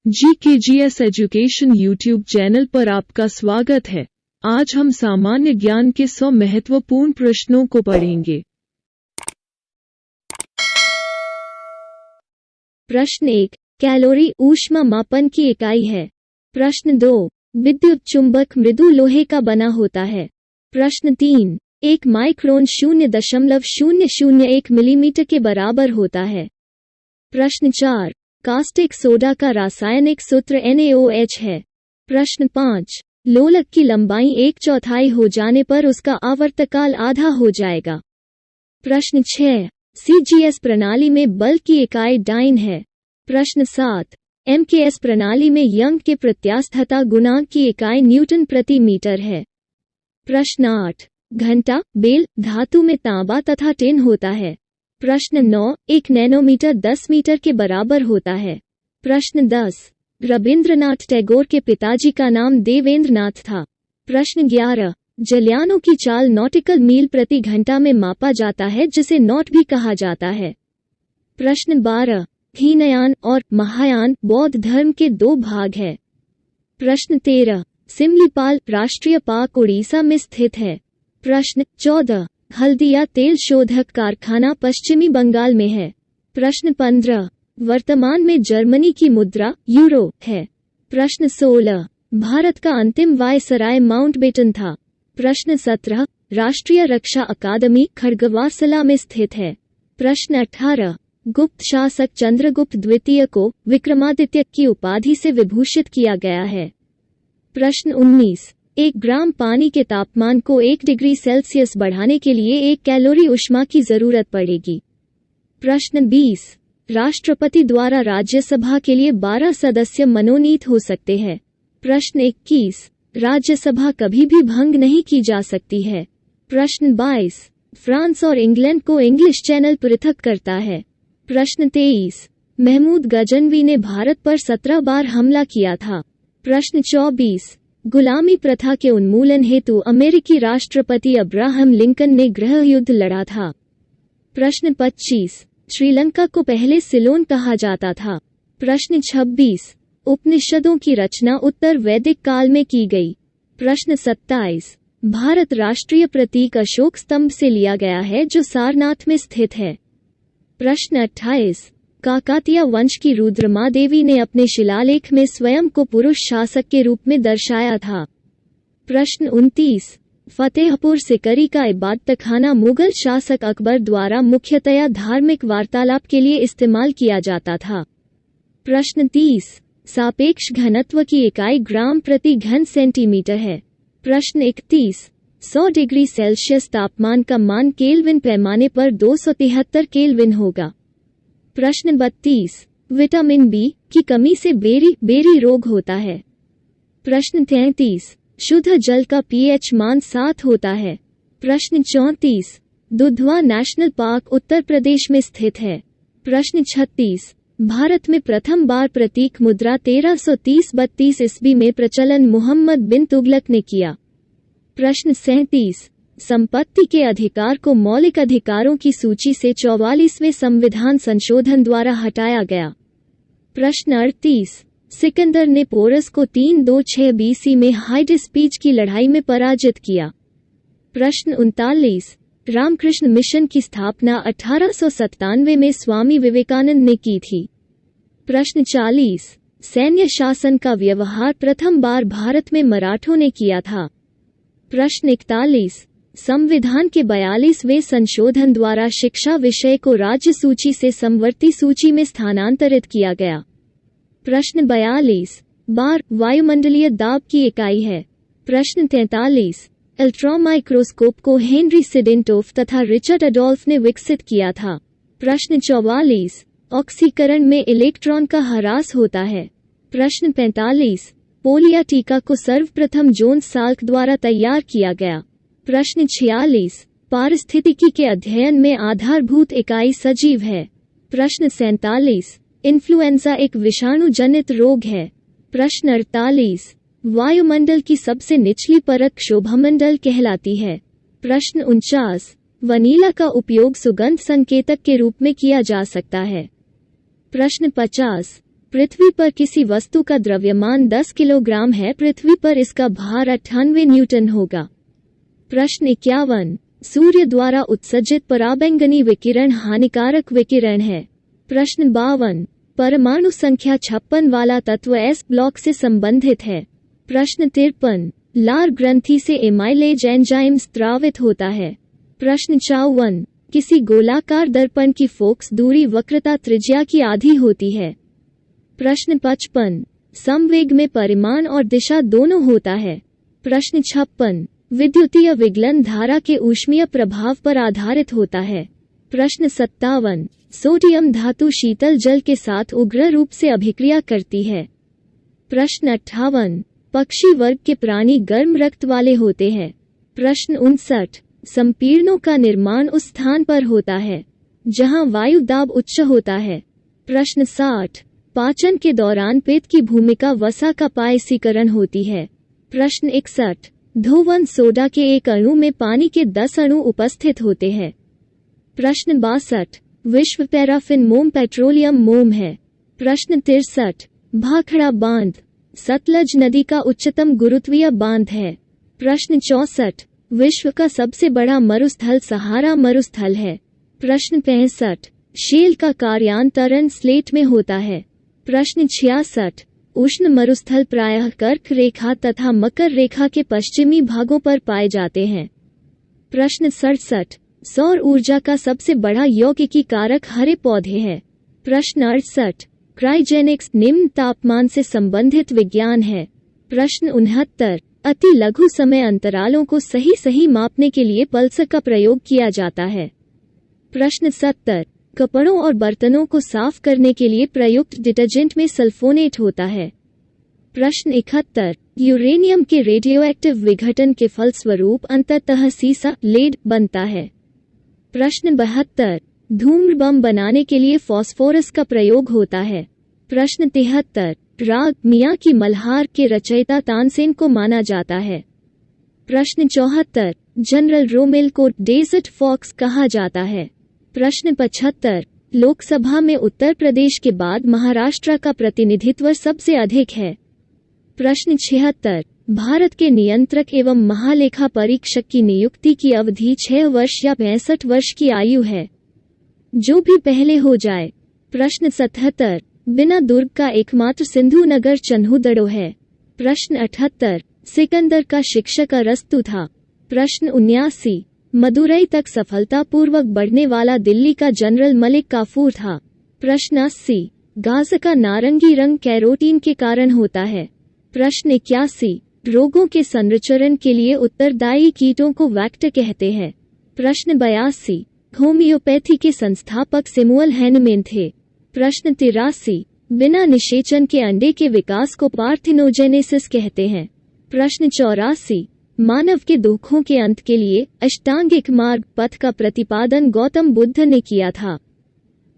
GKGS education YouTube channel पर आपका स्वागत है। आज हम सामान्य ज्ञान के 100 महत्वपूर्ण प्रश्नों को पढ़ेंगे। प्रश्न 1, कैलोरी ऊष्मा मापन की इकाई है। प्रश्न 2, विद्युत चुंबक मृदु लोहे का बना होता है। प्रश्न 3, एक माइक्रोन 0.001 मिलीमीटर के बराबर होता है। प्रश्न 4, कास्टिक सोडा का रासायनिक सूत्र NaOH है। प्रश्न 5, लोलक की लंबाई 1/4 हो जाने पर उसका आवर्तकाल आधा हो जाएगा। प्रश्न 6, CGS प्रणाली में बल की इकाई डाइन है। प्रश्न 7, MKS प्रणाली में यंग के प्रत्यास्थता गुणांक की इकाई न्यूटन प्रति मीटर है। प्रश्न 8, घंटा बेल धातु में तांबा तथा टिन होता है। प्रश्न 9, 1 नैनोमीटर 10 मीटर के बराबर होता है। प्रश्न 10, रविंद्रनाथ टैगोर के पिताजी का नाम देवेंद्रनाथ था। प्रश्न 11, जलयानों की चाल नॉटिकल मील प्रति घंटा में मापा जाता है जिसे नॉट भी कहा जाता है। प्रश्न 12, हीनयान और महायान बौद्ध धर्म के 2 भाग है। प्रश्न 13, सिमलीपाल राष्ट्रीय पार्क उड़ीसा में स्थित है। प्रश्न 14, हल्दिया तेल शोधक कारखाना पश्चिमी बंगाल में है। प्रश्न 15, वर्तमान में जर्मनी की मुद्रा यूरो है। प्रश्न 16, भारत का अंतिम वायसराय माउंटबेटन था। प्रश्न 17, राष्ट्रीय रक्षा अकादमी खड़गवासला में स्थित है। प्रश्न 18, गुप्त शासक चंद्रगुप्त द्वितीय को विक्रमादित्य की उपाधि से विभूषित किया गया है। प्रश्न 19, 1 ग्राम पानी के तापमान को 1 डिग्री सेल्सियस बढ़ाने के लिए 1 कैलोरी ऊष्मा की जरूरत पड़ेगी। प्रश्न 20, राष्ट्रपति द्वारा राज्यसभा के लिए 12 सदस्य मनोनीत हो सकते हैं। प्रश्न 21, राज्यसभा कभी भी भंग नहीं की जा सकती है। प्रश्न 22, फ्रांस और इंग्लैंड को इंग्लिश चैनल पृथक करता है। प्रश्न 23, महमूद गजनवी ने भारत पर 17 बार हमला किया था। प्रश्न 24, गुलामी प्रथा के उन्मूलन हेतु अमेरिकी राष्ट्रपति अब्राहम लिंकन ने गृह युद्ध लड़ा था। प्रश्न 25, श्रीलंका को पहले सिलोन कहा जाता था। प्रश्न 26, उपनिषदों की रचना उत्तर वैदिक काल में की गई। प्रश्न 27, भारत राष्ट्रीय प्रतीक अशोक स्तंभ से लिया गया है जो सारनाथ में स्थित है। प्रश्न 28, काकातीय वंश की रुद्रमा देवी ने अपने शिलालेख में स्वयं को पुरुष शासक के रूप में दर्शाया था। प्रश्न 29, फतेहपुर सिकरी का इबादतखाना मुगल शासक अकबर द्वारा मुख्यतया धार्मिक वार्तालाप के लिए इस्तेमाल किया जाता था। प्रश्न 30, सापेक्ष घनत्व की इकाई ग्राम प्रति घन सेंटीमीटर है। प्रश्न 31, 100 डिग्री सेल्सियस तापमान का मान केल्विन पैमाने पर 273 केल्विन होगा। प्रश्न 32, विटामिन बी की कमी से बेरी रोग होता है। प्रश्न 33, शुद्ध जल का pH मान 7 होता है। प्रश्न 34, दुधवा नेशनल पार्क उत्तर प्रदेश में स्थित है। प्रश्न 36, भारत में प्रथम बार प्रतीक मुद्रा 1330-32 ईस्वी में प्रचलन मोहम्मद बिन तुगलक ने किया। प्रश्न 37, संपत्ति के अधिकार को मौलिक अधिकारों की सूची से 44वें संविधान संशोधन द्वारा हटाया गया। प्रश्न 38, सिकंदर ने पोरस को 326 BC में हाइडेस्पीच की लड़ाई में पराजित किया। प्रश्न 39, रामकृष्ण मिशन की स्थापना 1897 में स्वामी विवेकानंद ने की थी। प्रश्न 40, सैन्य शासन का व्यवहार प्रथम बार भारत में मराठों ने किया था। प्रश्न 41, संविधान के 42वें संशोधन द्वारा शिक्षा विषय को राज्य सूची से समवर्ती सूची में स्थानांतरित किया गया। प्रश्न 42, बार वायुमंडलीय दाब की इकाई है। प्रश्न 43, अल्ट्रामाइक्रोस्कोप को हेनरी सिडेंटोफ तथा रिचर्ड अडोल्फ ने विकसित किया था। प्रश्न 44, ऑक्सीकरण में इलेक्ट्रॉन का ह्रास होता है। प्रश्न 45, पोलियो टीका को सर्वप्रथम जोन साल्क द्वारा तैयार किया गया। प्रश्न 46, पारिस्थितिकी के अध्ययन में आधारभूत इकाई सजीव है। प्रश्न 47, इन्फ्लुएंजा एक विषाणु जनित रोग है। प्रश्न 48, वायुमंडल की सबसे निचली परत क्षोभमंडल कहलाती है। प्रश्न 49, वनीला का उपयोग सुगंध संकेतक के रूप में किया जा सकता है। प्रश्न 50, पृथ्वी पर किसी वस्तु का द्रव्यमान 10 किलोग्राम है, पृथ्वी पर इसका भार 98 न्यूटन होगा। प्रश्न 51, सूर्य द्वारा उत्सर्जित पराबैंगनी विकिरण हानिकारक विकिरण है। प्रश्न 52, परमाणु संख्या 56 वाला तत्व एस ब्लॉक से संबंधित है। प्रश्न 53, लार ग्रंथि से एमाइलेज एंजाइम स्रावित होता है। प्रश्न 54, किसी गोलाकार दर्पण की फोकस दूरी वक्रता त्रिज्या की आधी होती है। प्रश्न 55, समवेग में परिमाण और दिशा दोनों होता है। प्रश्न 56, विद्युतीय विगलन धारा के ऊष्मीय प्रभाव पर आधारित होता है। प्रश्न 57, सोडियम धातु शीतल जल के साथ उग्र रूप से अभिक्रिया करती है। प्रश्न 58, पक्षी वर्ग के प्राणी गर्म रक्त वाले होते हैं। प्रश्न 59, संपीड़नों का निर्माण उस स्थान पर होता है जहां वायु दाब उच्च होता है। प्रश्न 60, पाचन के दौरान पित्त की भूमिका वसा का पायसीकरण होती है। प्रश्न 61, धोवन सोडा के एक अणु में पानी के 10 अणु उपस्थित होते हैं। प्रश्न 62, विश्व पैराफिन मोम पेट्रोलियम मोम है। प्रश्न 63, भाखड़ा बांध सतलज नदी का उच्चतम गुरुत्वीय बांध है। प्रश्न 64, विश्व का सबसे बड़ा मरुस्थल सहारा मरुस्थल है। प्रश्न 65, शेल का कार्यान्तरण स्लेट में होता है। प्रश्न 66, उष्ण मरुस्थल प्रायः कर्क रेखा तथा मकर रेखा के पश्चिमी भागों पर पाए जाते हैं। प्रश्न 67, सौर ऊर्जा का सबसे बड़ा यौगिकी कारक हरे पौधे हैं। प्रश्न 68, क्राइजेनिक्स निम्न तापमान से संबंधित विज्ञान है। प्रश्न 69, अति लघु समय अंतरालों को सही मापने के लिए पल्स का प्रयोग किया जाता है। प्रश्न 70, कपड़ों और बर्तनों को साफ करने के लिए प्रयुक्त डिटर्जेंट में सल्फोनेट होता है। प्रश्न 71, यूरेनियम के रेडियोएक्टिव विघटन के फलस्वरूप अंततः सीसा लेड बनता है। प्रश्न 72, धूम्र बम बनाने के लिए फास्फोरस का प्रयोग होता है। प्रश्न 73, राग मियां की मल्हार के रचयिता तानसेन को माना जाता है। प्रश्न 74, जनरल रोमेल को डेजर्ट फॉक्स कहा जाता है। प्रश्न 75, लोकसभा में उत्तर प्रदेश के बाद महाराष्ट्र का प्रतिनिधित्व सबसे अधिक है। प्रश्न 76, भारत के नियंत्रक एवं महालेखा परीक्षक की नियुक्ति की अवधि 6 वर्ष या 65 वर्ष की आयु है, जो भी पहले हो जाए। प्रश्न 77, बिना दुर्ग का एकमात्र सिंधु नगर चन्हुदड़ो है। प्रश्न 78, सिकंदर का शिक्षक अरस्तु था। प्रश्न 79, मदुरई तक सफलतापूर्वक बढ़ने वाला दिल्ली का जनरल मलिक काफूर था। प्रश्न 80, गाजर का नारंगी रंग कैरोटीन के कारण होता है। प्रश्न 81, रोगों के संरक्षण के लिए उत्तरदायी कीटों को वैक्टर कहते हैं। प्रश्न 82, होम्योपैथी के संस्थापक सैमुअल हैनमेन थे। प्रश्न 83, बिना निषेचन के अंडे के विकास को पार्थिनोजेनेसिस कहते हैं। प्रश्न 84, मानव के दुखों के अंत के लिए अष्टांगिक मार्ग पथ का प्रतिपादन गौतम बुद्ध ने किया था।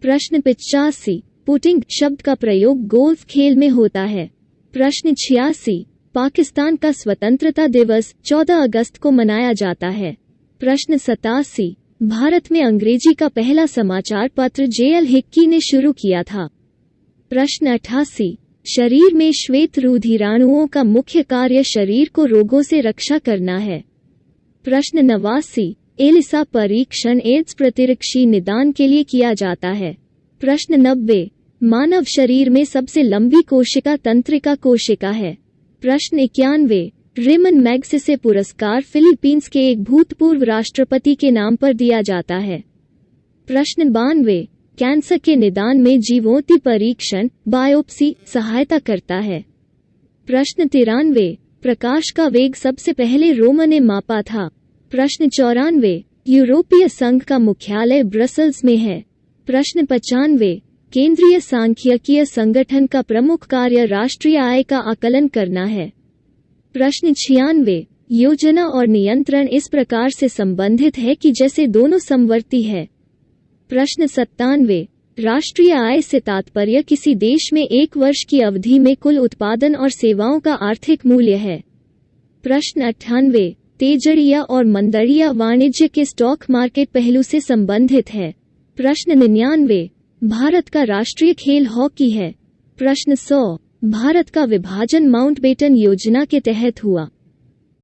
प्रश्न 85, पुटिंग शब्द का प्रयोग गोल्फ खेल में होता है। प्रश्न 86, पाकिस्तान का स्वतंत्रता दिवस 14 अगस्त को मनाया जाता है। प्रश्न 87, भारत में अंग्रेजी का पहला समाचार पत्र जेएल हिक्की ने शुरू किया था। प्रश्न 88, शरीर में श्वेत रुधिराणुओं का मुख्य कार्य शरीर को रोगों से रक्षा करना है। प्रश्न 89, एलिसा परीक्षण एड्स प्रतिरक्षी निदान के लिए किया जाता है। प्रश्न 90, मानव शरीर में सबसे लंबी कोशिका तंत्रिका कोशिका है। प्रश्न 91, रेमन मैग्सेसे पुरस्कार फिलीपींस के एक भूतपूर्व राष्ट्रपति के नाम पर दिया जाता है। प्रश्न 92, कैंसर के निदान में जीवोति परीक्षण बायोप्सी सहायता करता है। प्रश्न 93, प्रकाश का वेग सबसे पहले रोमन ने मापा था। प्रश्न 94, यूरोपीय संघ का मुख्यालय ब्रसल्स में है। प्रश्न 95, केंद्रीय सांख्यिकीय संगठन का प्रमुख कार्य राष्ट्रीय आय का आकलन करना है। प्रश्न 96, योजना और नियंत्रण इस प्रकार से संबंधित है कि जैसे दोनों समवर्ती है। प्रश्न 97, राष्ट्रीय आय से तात्पर्य किसी देश में एक वर्ष की अवधि में कुल उत्पादन और सेवाओं का आर्थिक मूल्य है। प्रश्न 98, तेजड़िया और मंदड़िया वाणिज्य के स्टॉक मार्केट पहलू से संबंधित है। प्रश्न 99, भारत का राष्ट्रीय खेल हॉकी है। प्रश्न 100। भारत का विभाजन माउंटबेटन योजना के तहत हुआ।